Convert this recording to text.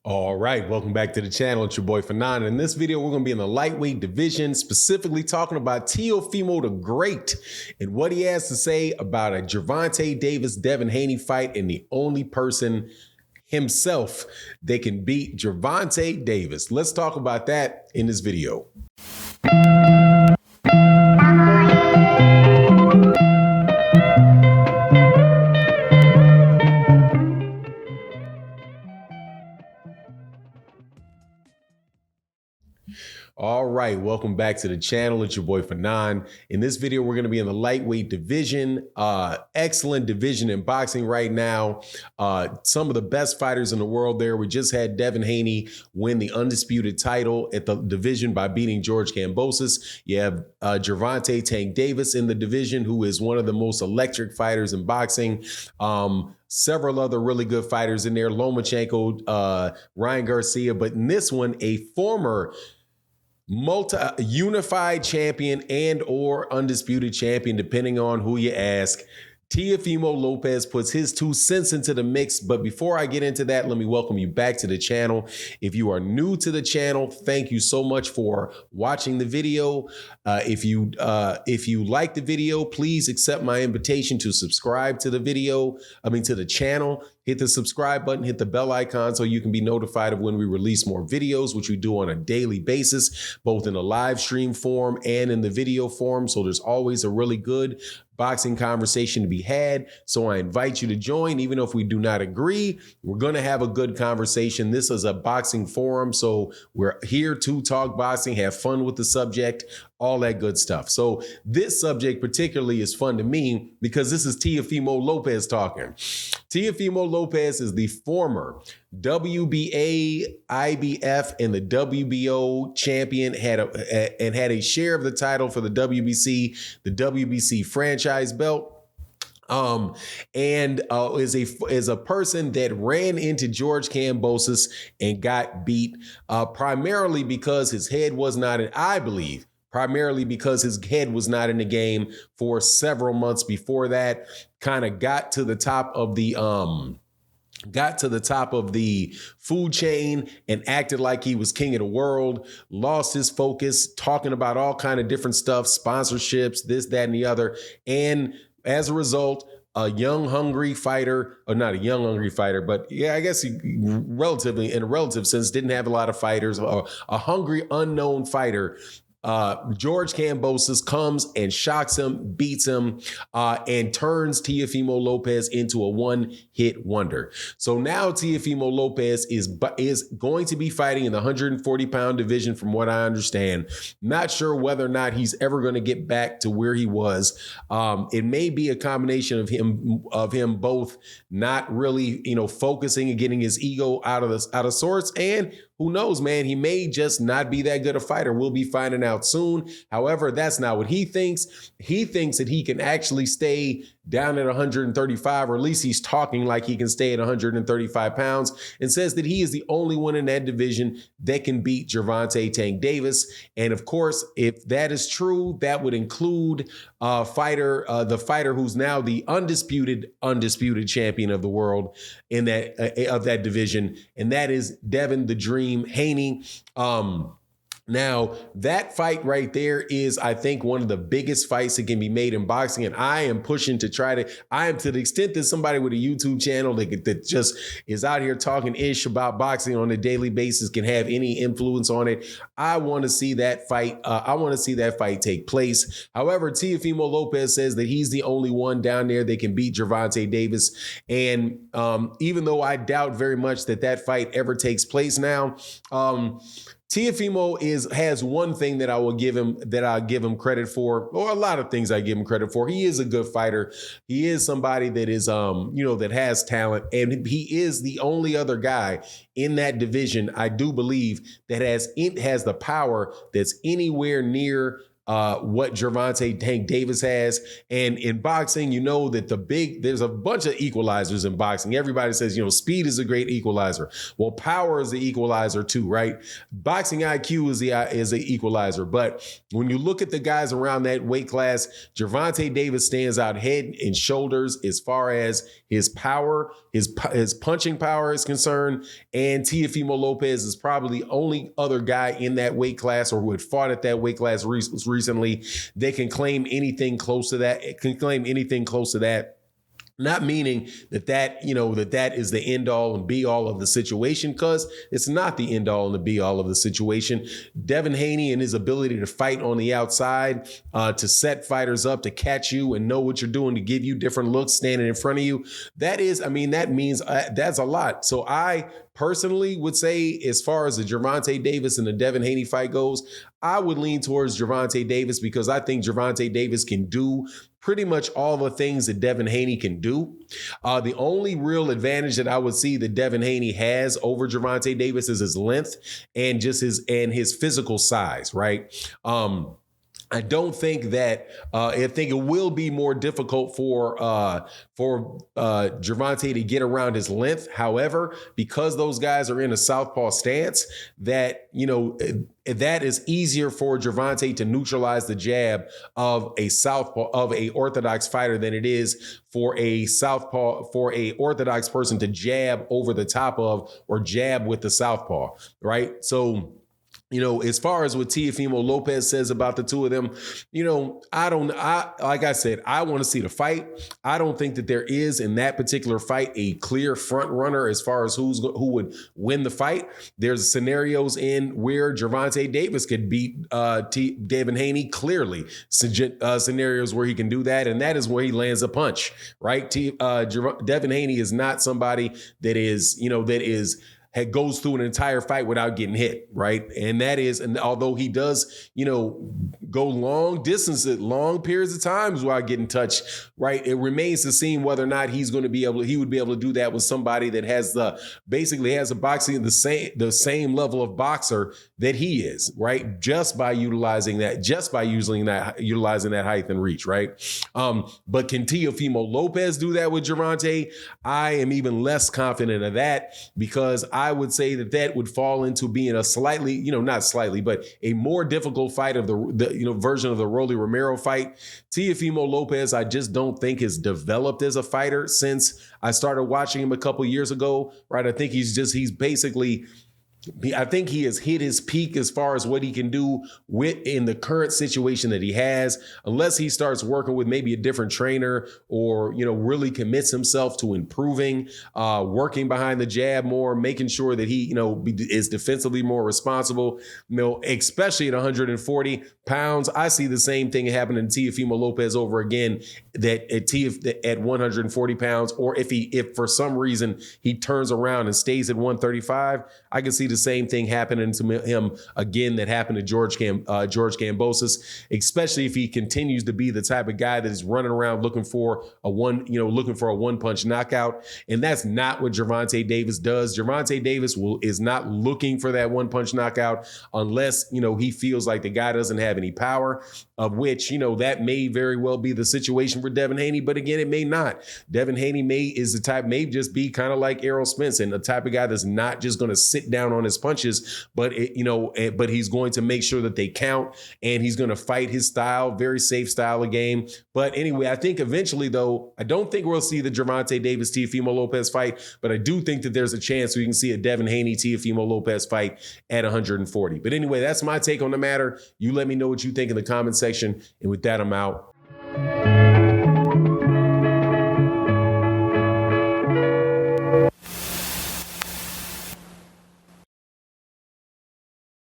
All right, welcome back to the channel. It's your boy Fanon. In this video, we're going to be in the lightweight division, specifically talking about Teofimo the Great and what he has to say about a Gervonta Davis-Devin Haney fight, and the only person himself that can beat Gervonta Davis. Let's talk about that in this video. All right, welcome back to the channel. It's your boy Fanon. In this video, we're going to be in the lightweight division. Excellent division in boxing right now. Some of the best fighters in the world there. We just had Devin Haney win the undisputed title at the division by beating George Kambosos. You have Gervonta Tank Davis in the division, who is one of the most electric fighters in boxing. Several other really good fighters in there, Lomachenko, Ryan Garcia, but in this one, a former multi-unified champion and or undisputed champion, depending on who you ask. Teofimo Lopez puts his 2 cents into the mix. But before I get into that, let me welcome you back to the channel. If you are new to the channel, thank you so much for watching the video. If you like the video, please accept my invitation to subscribe to the to the channel. Hit the subscribe button, hit the bell icon so you can be notified of when we release more videos, which we do on a daily basis, both in a live stream form and in the video form. So there's always a really good boxing conversation to be had. So I invite you to join. Even if we do not agree, we're going to have a good conversation. This is a boxing forum, so we're here to talk boxing, have fun with the subject, all that good stuff. So this subject particularly is fun to me because this is Teofimo Lopez talking. Teofimo Lopez is the former WBA, IBF, and the WBO champion, had a share of the title for the WBC franchise belt. Is a person that ran into George Kambosos and got beat primarily because his head was not in, I believe, primarily because his head was not in the game for several months before that. Kind of got to the top of the food chain and acted like he was king of the world, lost his focus, talking about all kind of different stuff, sponsorships, this, that, and the other. And as a result, a young, hungry fighter, or not a young, hungry fighter, but yeah, I guess he relatively, in a relative sense, didn't have a lot of fighters, a hungry, unknown fighter. George Kambosos comes and shocks him, beats him, and turns Teofimo Lopez into a one-hit wonder. So now Teofimo Lopez is going to be fighting in the 140-pound division, from what I understand. Not sure whether or not he's ever going to get back to where he was. It may be a combination of him both not really, focusing and getting his ego out of sorts, and who knows, man, he may just not be that good a fighter. We'll be finding out soon. However, that's not what he thinks. He thinks that he can actually stay down at 135, or at least he's talking like he can stay at 135 pounds, and says that he is the only one in that division that can beat Gervonta Tank Davis. And of course, if that is true, that would include the fighter who's now the undisputed champion of the world in that division, and that is Devin the Dream Haney. Now, that fight right there is, I think, one of the biggest fights that can be made in boxing. And I am pushing to to the extent that somebody with a YouTube channel that just is out here talking ish about boxing on a daily basis can have any influence on it. I want to see that fight. I want to see that fight take place. However, Teofimo Lopez says that he's the only one down there that can beat Gervonta Davis. And even though I doubt very much that fight ever takes place now, Teofimo has one thing that I'll give him credit for, or a lot of things I give him credit for. He is a good fighter. He is somebody that is, that has talent, and he is the only other guy in that division, I do believe, that has the power that's anywhere near what Gervonta Tank Davis has. And in boxing, you know that there's a bunch of equalizers in boxing. Everybody says, speed is a great equalizer. Well, power is the equalizer too, right? Boxing IQ is the equalizer. But when you look at the guys around that weight class, Gervonta Davis stands out head and shoulders as far as his power, his punching power is concerned. And Teofimo Lopez is probably the only other guy in that weight class or who had fought at that weight class recently that can claim anything close to that. Not meaning that is the end all and be all of the situation, because it's not the end all and the be all of the situation. Devin Haney and his ability to fight on the outside, to set fighters up, to catch you and know what you're doing, to give you different looks standing in front of you. That means that's a lot. So I personally would say, as far as the Gervonta Davis and the Devin Haney fight goes, I would lean towards Gervonta Davis, because I think Gervonta Davis can do pretty much all the things that Devin Haney can do. The only real advantage that I would see that Devin Haney has over Gervonta Davis is his length and just his physical size, right? I don't think that I think it will be more difficult for Gervonta to get around his length. However, because those guys are in a southpaw stance, that is easier for Gervonta to neutralize the jab of a orthodox fighter than it is for a orthodox person to jab over the top of or jab with the southpaw, right? So, as far as what Teofimo Lopez says about the two of them, like I said, I want to see the fight. I don't think that there is in that particular fight a clear front runner as far as who would win the fight. There's scenarios in where Gervonta Davis could beat Devin Haney clearly. Scenarios where he can do that, and that is where he lands a punch, right? Devin Haney is not somebody that goes through an entire fight without getting hit, right? And although he does, go long distances, long periods of times without getting touched, right? It remains to see whether or not he would be able to do that with somebody that has the same level of boxer that he is, right? Just by utilizing that height and reach, right? But can Teofimo Lopez do that with Gervonta? I am even less confident of that, because I would say that would fall into being a slightly, not slightly, but a more difficult fight of the version of the Rolly Romero fight. Teofimo Lopez, I just don't think has developed as a fighter since I started watching him a couple years ago, right? I think I think he has hit his peak as far as what he can do in the current situation that he has, unless he starts working with maybe a different trainer or, really commits himself to improving, working behind the jab more, making sure that he, is defensively more responsible, especially at 140 pounds. I see the same thing happening to Teofimo Lopez over again, that at 140 pounds, or if for some reason he turns around and stays at 135, I can see the same thing happening to him again that happened to George Kambosos, especially if he continues to be the type of guy that is running around looking for a one-punch knockout. And that's not what Gervonta Davis does. Gervonta Davis is not looking for that one-punch knockout unless, he feels like the guy doesn't have any power, of which, that may very well be the situation for Devin Haney. But again, it may not. Devin Haney may just be kind of like Errol Spence, and the type of guy that's not just going to sit down on his punches, but he's going to make sure that they count, and he's going to fight his style, very safe style of game. But anyway, I think eventually, though, I don't think we'll see the Gervonta Davis Teofimo Lopez fight, but I do think that there's a chance we can see a Devin Haney Teofimo Lopez fight at 140. But anyway, that's my take on the matter. You let me know what you think in the comment section, and with that, I'm out.